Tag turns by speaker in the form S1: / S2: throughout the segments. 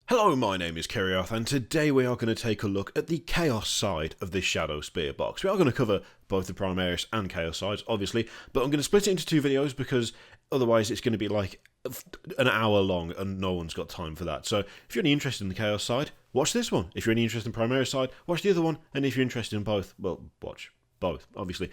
S1: Hello, my name is Kiriath, and today we are going to take a look at the Chaos side of this Shadowspear box. We are going to cover both the Primaris and Chaos sides, obviously, but I'm going to split it into two videos because otherwise it's going to be like an hour long and no one's got time for that. So if you're only interested in the Chaos side, watch this one. If you're only interested in Primaris side, watch the other one, and if you're interested in both, well, watch both, obviously.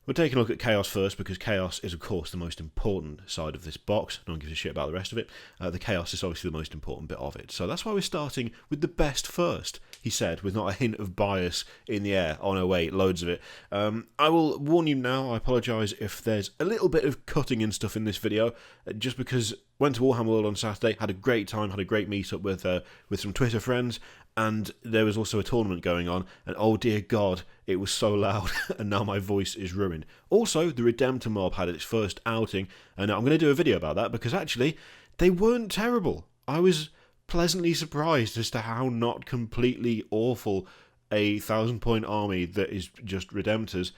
S1: We're taking a look at Chaos first because Chaos is, of course, the most important side of this box. No one gives a shit about the rest of it. The Chaos is obviously the most important bit of it. So that's why we're starting with the best first, he said, with not a hint of bias in the air. Oh no, wait, loads of it. I will warn you now, I apologise if there's a little bit of cutting and stuff in this video, just because went to Warhammer World on Saturday, had a great time, had a great meet-up with some Twitter friends, and there was also a tournament going on, and oh dear God, it was so loud, and now my voice is ruined. Also, the Redemptor mob had its first outing, and I'm going to do a video about that, because actually, they weren't terrible. I was pleasantly surprised as to how not completely awful a 1,000-point army that is just Redemptors.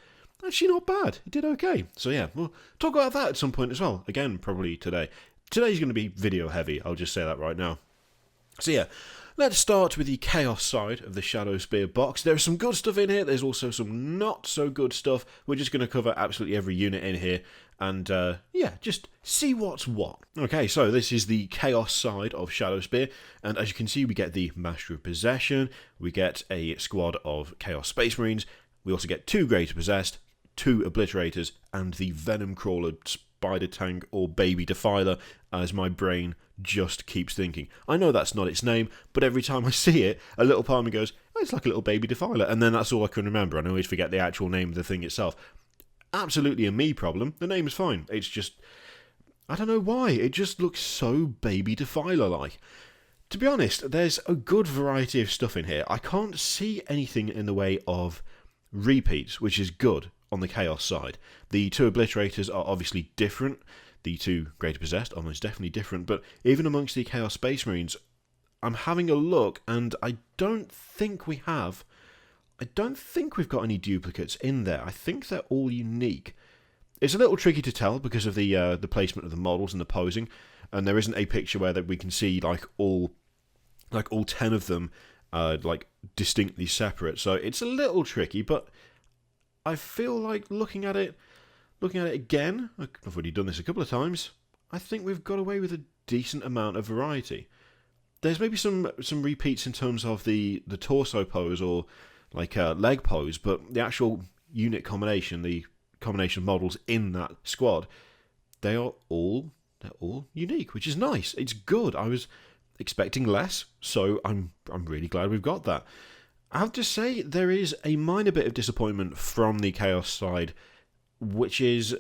S1: Actually not bad, it did okay. So yeah, we'll talk about that at some point as well, again, probably today. Today's going to be video heavy, I'll just say that right now. So yeah, let's start with the Chaos side of the Shadowspear box. There's some good stuff in here, there's also some not so good stuff. We're just going to cover absolutely every unit in here, and yeah, just see what's what. Okay, so this is the Chaos side of Shadowspear, and as you can see, we get the Master of Possession, we get a squad of Chaos Space Marines, we also get 2 Greater Possessed, 2 Obliterators, and the Venom Crawler, Spider Tank, or Baby Defiler, as my brain just keeps thinking. I know that's not its name, but every time I see it, a little part of me goes, oh, it's like a little Baby Defiler, and then that's all I can remember, and I always forget the actual name of the thing itself. Absolutely a me problem. The name is fine. It's just, I don't know why, it just looks so Baby Defiler-like. To be honest, there's a good variety of stuff in here. I can't see anything in the way of repeats, which is good on the Chaos side. The 2 Obliterators are obviously different. The 2 Greater Possessed are most definitely different, but even amongst the Chaos Space Marines, I'm having a look, and I don't think we've got any duplicates in there. I think they're all unique. It's a little tricky to tell because of the placement of the models and the posing, and there isn't a picture where that we can see all 10 of them like distinctly separate. So it's a little tricky, but I feel like looking at it again, I've already done this a couple of times, I think we've got away with a decent amount of variety. There's maybe some repeats in terms of the torso pose or like leg pose, but the actual unit combination, the combination of models in that squad, they're all unique, which is nice. It's good. I was expecting less, so I'm really glad we've got that. I have to say, there is a minor bit of disappointment from the Chaos side, which is,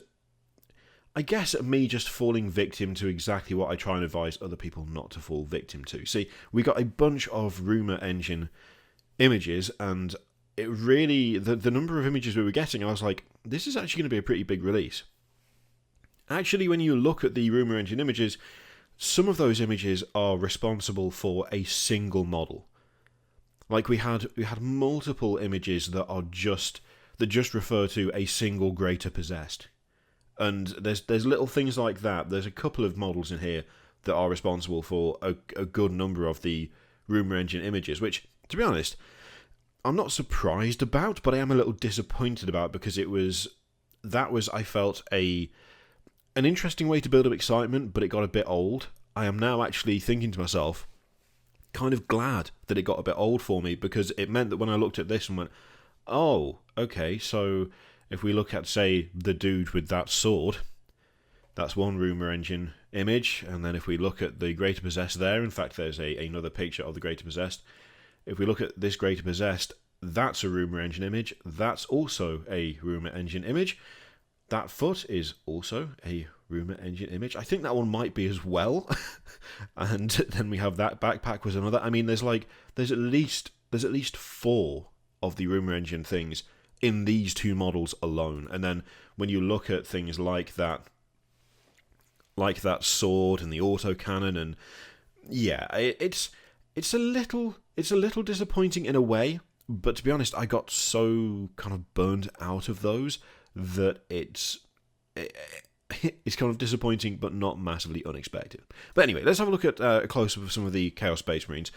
S1: I guess, me just falling victim to exactly what I try and advise other people not to fall victim to. See, we got a bunch of rumour engine images, and it really, the number of images we were getting, I was like, this is actually going to be a pretty big release. Actually, when you look at the rumour engine images, some of those images are responsible for a single model. Like we had multiple images that just refer to a single Greater Possessed, and there's little things like that. There's a couple of models in here that are responsible for a good number of the rumour engine images, which, to be honest, I'm not surprised about, but I am a little disappointed about, because I felt an interesting way to build up excitement, but it got a bit old. I am now actually thinking to myself, kind of glad that it got a bit old for me, because it meant that when I looked at this and went, oh, okay, so if we look at, say, the dude with that sword, that's one rumour engine image, and then if we look at the Greater Possessed there, in fact there's another picture of the Greater Possessed, if we look at this Greater Possessed, that's a rumour engine image, that's also a rumour engine image, that foot is also a rumour engine image. I think that one might be as well. And then we have that backpack was another. I mean, there's at least 4 of the rumour engine things in these 2 models alone. And then when you look at things like that sword and the autocannon, and yeah, it's a little disappointing in a way. But to be honest, I got so kind of burned out of those that it's kind of disappointing, but not massively unexpected. But anyway, let's have a look at a close-up of some of the Chaos Space Marines.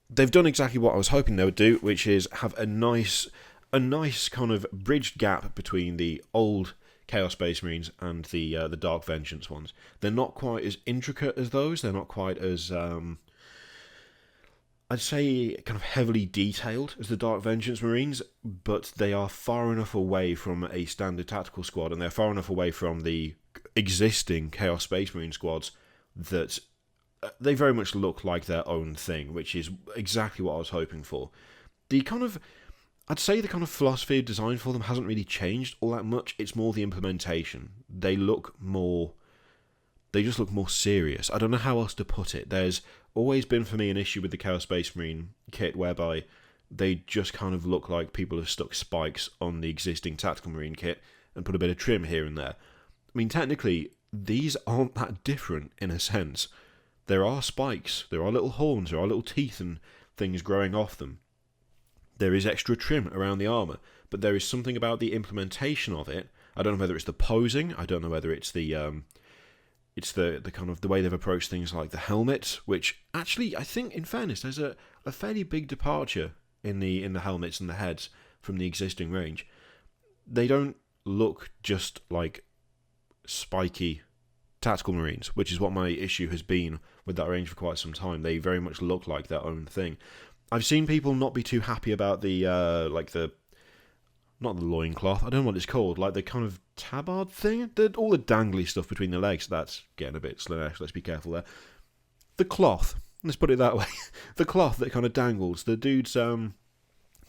S1: They've done exactly what I was hoping they would do, which is have a nice kind of bridged gap between the old Chaos Space Marines and the Dark Vengeance ones. They're not quite as intricate as those. They're not quite as I'd say kind of heavily detailed as the Dark Vengeance Marines, but they are far enough away from a standard tactical squad, and they're far enough away from the existing Chaos Space Marine squads that they very much look like their own thing, which is exactly what I was hoping for. I'd say the kind of philosophy of design for them hasn't really changed all that much. It's more the implementation. They just look more serious. I don't know how else to put it. There's always been for me an issue with the Chaos Space Marine kit whereby they just kind of look like people have stuck spikes on the existing Tactical Marine kit and put a bit of trim here and there. I mean, technically, these aren't that different in a sense. There are spikes, there are little horns, there are little teeth and things growing off them. There is extra trim around the armour, but there is something about the implementation of it. I don't know whether it's the posing, I don't know whether it's the kind of the way they've approached things like the helmet, which actually, I think, in fairness, there's a fairly big departure in the helmets and the heads from the existing range. They don't look just like spiky Tactical Marines, which is what my issue has been with that range for quite some time. They very much look like their own thing. I've seen people not be too happy about the not the loincloth, I don't know what it's called, like the kind of tabard thing, all the dangly stuff between the legs. That's getting a bit Slanesh, let's be careful there. The cloth, let's put it that way. The cloth that kind of dangles, the dude's kind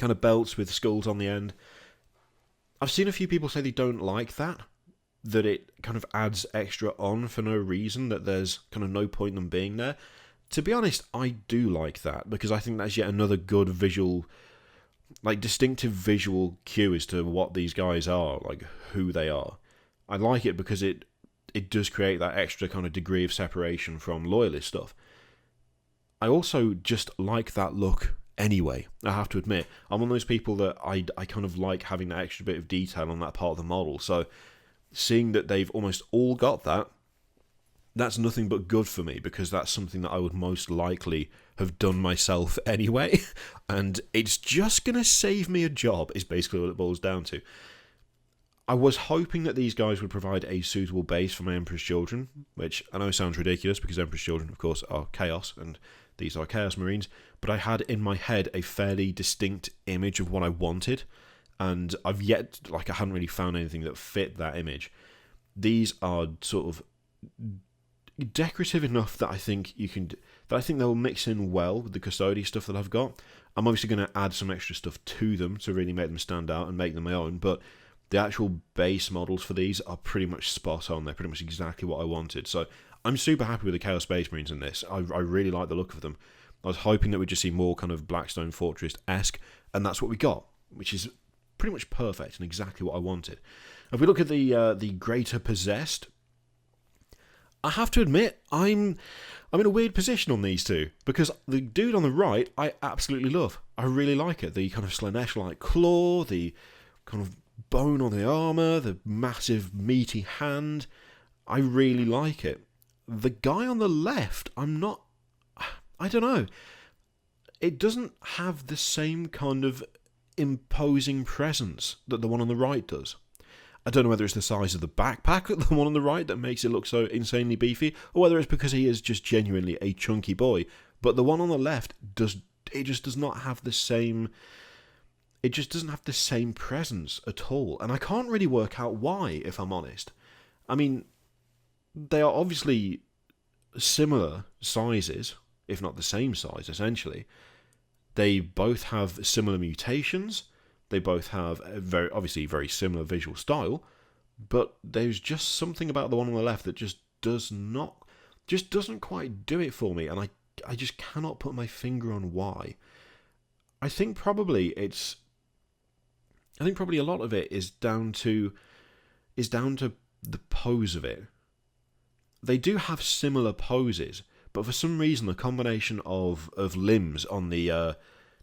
S1: of belts with skulls on the end. I've seen a few people say they don't like that it kind of adds extra on for no reason, that there's kind of no point in them being there. To be honest, I do like that, because I think that's yet another good visual, like distinctive visual cue as to what these guys are, like who they are. I like it because it does create that extra kind of degree of separation from loyalist stuff. I also just like that look anyway, I have to admit. I'm one of those people that I kind of like having that extra bit of detail on that part of the model, so seeing that they've almost all got that, that's nothing but good for me, because that's something that I would most likely have done myself anyway, and it's just going to save me a job, is basically what it boils down to. I was hoping that these guys would provide a suitable base for my Emperor's Children, which I know sounds ridiculous, because Emperor's Children, of course, are Chaos, and these are Chaos Marines, but I had in my head a fairly distinct image of what I wanted, and I hadn't really found anything that fit that image. These are sort of decorative enough that I think they'll mix in well with the Custody stuff that I've got. I'm obviously going to add some extra stuff to them to really make them stand out and make them my own, but the actual base models for these are pretty much spot on. They're pretty much exactly what I wanted. So I'm super happy with the Chaos Space Marines in this. I really like the look of them. I was hoping that we'd just see more kind of Blackstone Fortress-esque, and that's what we got, which is pretty much perfect and exactly what I wanted. If we look at the Greater Possessed, I have to admit, I'm in a weird position on these two, because the dude on the right, I absolutely love. I really like it. The kind of Slanesh-like claw, the kind of bone on the armour, the massive meaty hand. I really like it. The guy on the left, I don't know. It doesn't have the same kind of imposing presence that the one on the right does. I don't know whether it's the size of the backpack of the one on the right that makes it look so insanely beefy, or whether it's because he is just genuinely a chunky boy. But the one on the left just does not have the same. It just doesn't have the same presence at all, and I can't really work out why, if I'm honest. I mean, they are obviously similar sizes, if not the same size, essentially. They both have similar mutations. They both have a very similar visual style, but there's just something about the one on the left that just doesn't quite do it for me, and I just cannot put my finger on why. I think probably a lot of it is down to the pose of it. They do have similar poses, but for some reason the combination of limbs on the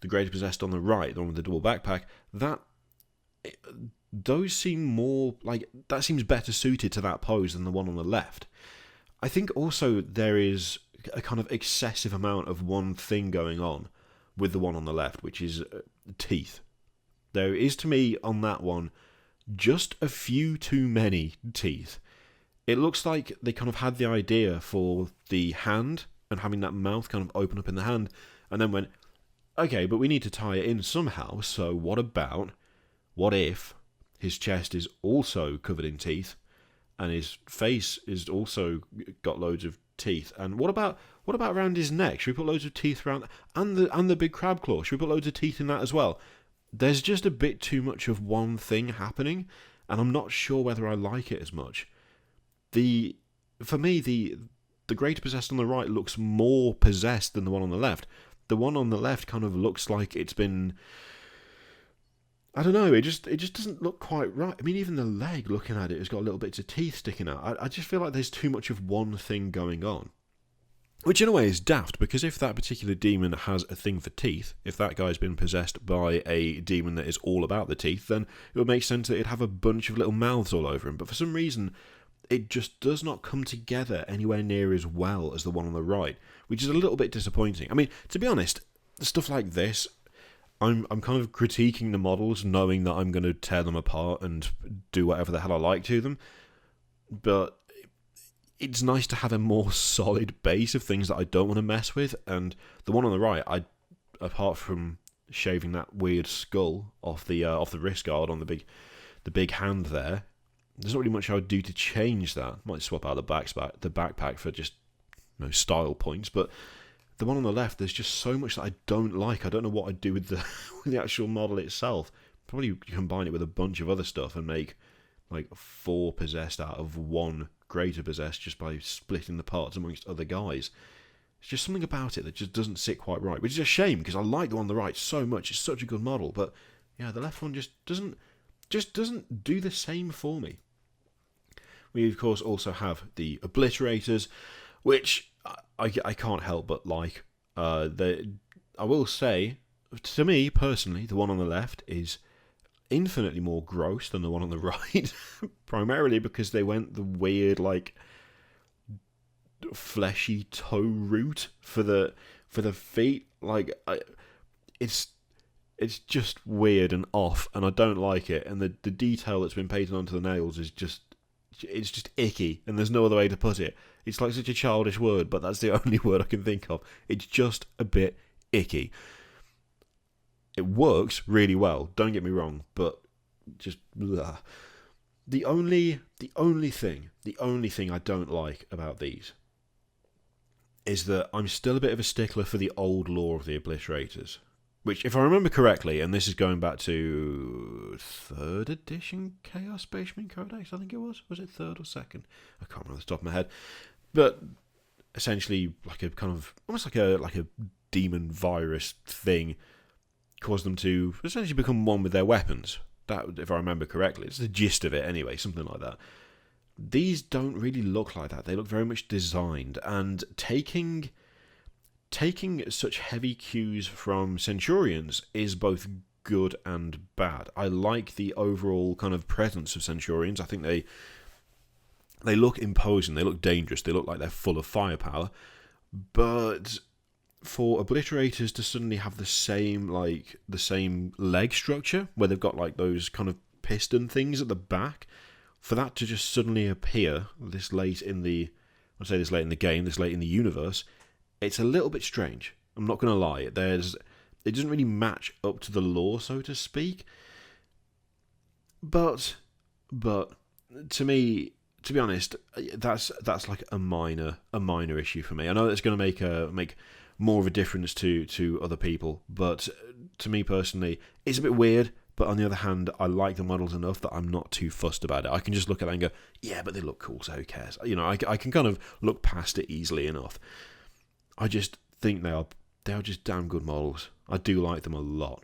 S1: Greater Possessed on the right, the one with the double backpack, those seem more like, that seems better suited to that pose than the one on the left. I think also there is a kind of excessive amount of one thing going on with the one on the left, which is teeth. There is, to me, on that one, just a few too many teeth. It looks like they kind of had the idea for the hand and having that mouth kind of open up in the hand, and then went, okay, but we need to tie it in somehow, so what if his chest is also covered in teeth, and his face is also got loads of teeth? And what about around his neck? Should we put loads of teeth around, and the big crab claw? Should we put loads of teeth in that as well? There's just a bit too much of one thing happening, and I'm not sure whether I like it as much. For me, the Greater Possessed on the right looks more possessed than the one on the left. The one on the left kind of looks like it's been, I don't know, it just doesn't look quite right. I mean, even the leg, looking at it, has got little bits of teeth sticking out. I just feel like there's too much of one thing going on. Which in a way is daft, because if that particular demon has a thing for teeth, if that guy's been possessed by a demon that is all about the teeth, then it would make sense that it'd have a bunch of little mouths all over him. But for some reason, it just does not come together anywhere near as well as the one on the right, which is a little bit disappointing. I mean, to be honest, stuff like this, I'm kind of critiquing the models, knowing that I'm going to tear them apart and do whatever the hell I like to them. But it's nice to have a more solid base of things that I don't want to mess with. And the one on the right, apart from shaving that weird skull off the wrist guard on the big hand there, there's not really much I would do to change that. Might swap out the backpack for just style points, but the one on the left, there's just so much that I don't like. I don't know what I'd do with the actual model itself. Probably combine it with a bunch of other stuff and make like 4 possessed out of 1 greater possessed just by splitting the parts amongst other guys. It's just something about it that just doesn't sit quite right, which is a shame because I like the one on the right so much. It's such a good model, but yeah, the left one just doesn't do the same for me. We of course also have the Obliterators, which I can't help but like. I will say, to me personally, the one on the left is infinitely more gross than the one on the right, primarily because they went the weird like fleshy toe route for the feet. Like it's just weird and off, and I don't like it. And the detail that's been painted onto the nails is just icky, and there's no other way to put it. It's like such a childish word, but that's the only word I can think of. It's just a bit icky. It works really well, don't get me wrong, but just blah. The only thing I don't like about these is that I'm still a bit of a stickler for the old lore of the Obliterators, which, if I remember correctly, and this is going back to 3rd edition Chaos Space Marine Codex, I think it was it 3rd or 2nd? I can't remember off the top of my head, but essentially like a kind of almost like a demon virus thing caused them to essentially become one with their weapons. That, if I remember correctly, it's the gist of it anyway, something like that. These don't really look like that. They look very much designed, and taking such heavy cues from Centurions is both good and bad. I like the overall kind of presence of Centurions. I think they look imposing, they look dangerous, they look like they're full of firepower, but for Obliterators to suddenly have the same leg structure, where they've got like those kind of piston things at the back, for that to just suddenly appear this late in the game, this late in the universe, it's a little bit strange. I'm not going to lie. It doesn't really match up to the lore, so to speak. But to me, to be honest, that's like a minor issue for me. I know that's going to make more of a difference to other people, but to me personally, it's a bit weird. But on the other hand, I like the models enough that I'm not too fussed about it. I can just look at that and go, yeah, but they look cool, so who cares? I can kind of look past it easily enough. I just think they are just damn good models. I do like them a lot.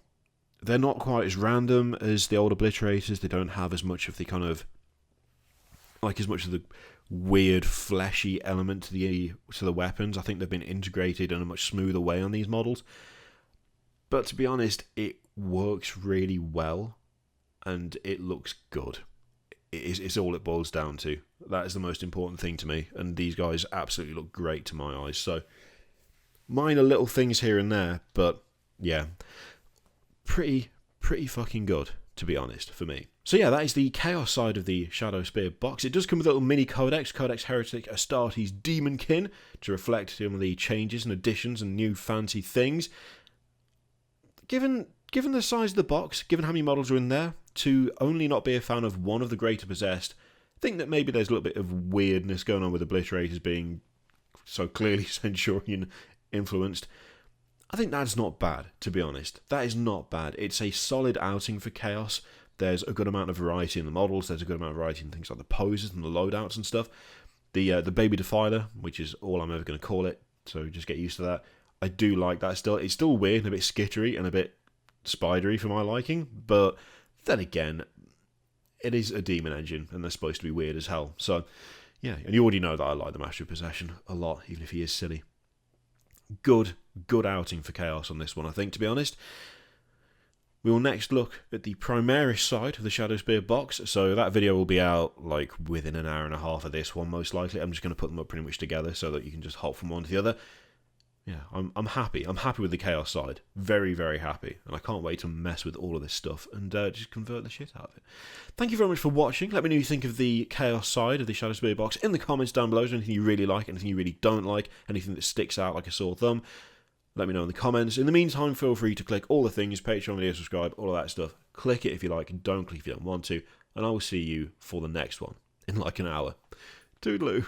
S1: They're not quite as random as the old Obliterators. They don't have as much of the kind of as much of the weird fleshy element to the weapons. I think they've been integrated in a much smoother way on these models. But to be honest, it works really well, and it looks good. It's all it boils down to. That is the most important thing to me, and these guys absolutely look great to my eyes. So, minor little things here and there, but yeah, pretty fucking good, to be honest, for me. So yeah, that is the Chaos side of the Shadowspear box. It does come with a little mini codex, Codex Heretic Astartes Demonkin, to reflect some of the changes and additions and new fancy things. Given the size of the box, given how many models are in there, to only not be a fan of one of the Greater Possessed, I think that maybe there's a little bit of weirdness going on with Obliterators being so clearly Centaurian influenced. I think that's not bad, to be honest. That is not bad. It's a solid outing for Chaos. There's a good amount of variety in the models. There's a good amount of variety in things like the poses and the loadouts and stuff. The Baby Defiler, which is all I'm ever going to call it, so just get used to that. I do like that still. It's still weird and a bit skittery and a bit spidery for my liking, but then again, it is a demon engine and they're supposed to be weird as hell. So, yeah, and you already know that I like the Master of Possession a lot, even if he is silly. Good outing for Chaos on this one, I think, to be honest. We will next look at the Primaris side of the Shadowspear box, so that video will be out like within an hour and a half of this one, most likely. I'm just going to put them up pretty much together so that you can just hop from one to the other. Yeah, I'm happy. I'm happy with the Chaos side. Very, very happy. And I can't wait to mess with all of this stuff and just convert the shit out of it. Thank you very much for watching. Let me know what you think of the Chaos side of the Shadowspear box in the comments down below. Is there anything you really like, anything you really don't like, anything that sticks out like a sore thumb? Let me know in the comments. In the meantime, feel free to click all the things, Patreon video, subscribe, all of that stuff. Click it if you like, and don't click if you don't want to. And I will see you for the next one in like an hour. Toodaloo.